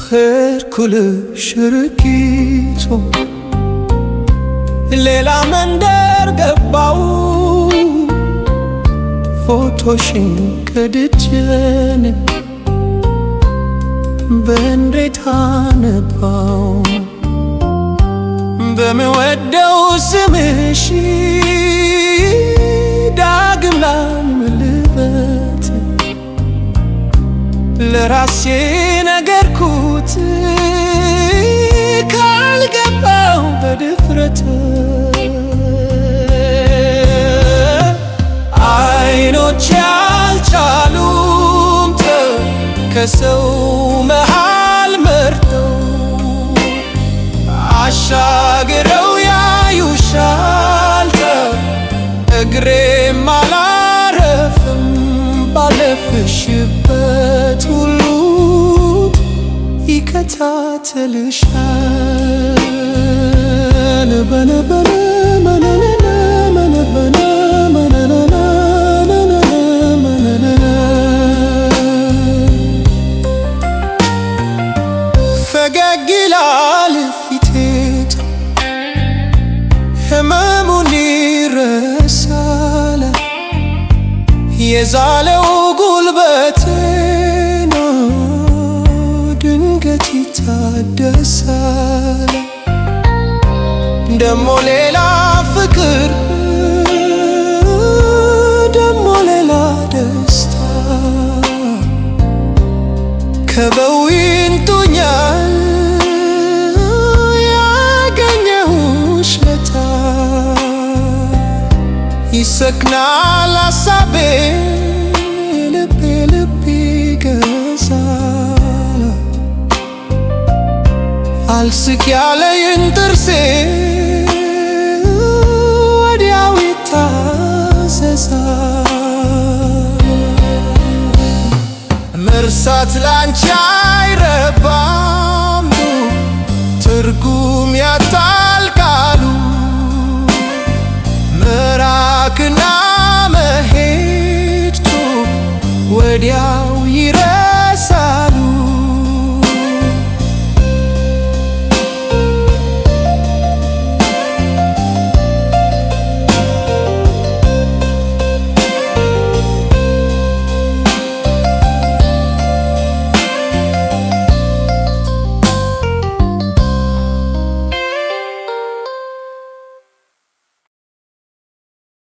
ሄድኩልሽ ርቂቶ ሌላ መንደር ገባው ፎቶሽን ቀድጄን በእንዴት አነባው በምወደው ስምሽ ዳግም ላልምልበት ለራሴ ነገርኩት ካልገባው በድፍረት አይኖቼ አልቻሉም ከሰው መሃል መርጠው አሻግረው ያዩሻል እግሬም አላረፍም ባለፍሽበት ሁሉ ይከታተልሻል በነበረ መነነነ መነበነ መነነነ ፈገግ ይላል ፊቴ ህመሙን ይረሳል የዛለው ጉልበቴ ነው ድንገት ይታደሳል ደሞ ሌላ ፍቅር ደሞ ሌላ ደስታ ከበው ይንጡኛል ያገኘሁሽ ለታ ይሰክናል ሐሳቤ ልቤ ልብ ይገዛል አልስቅ ያለኝ ጥርሴ ወዲያው ይታዘዛል መርሳት ላንቺ አይረባም ትርጉም ያጣል ቃሉ መራቅና መሄድ ወዲያው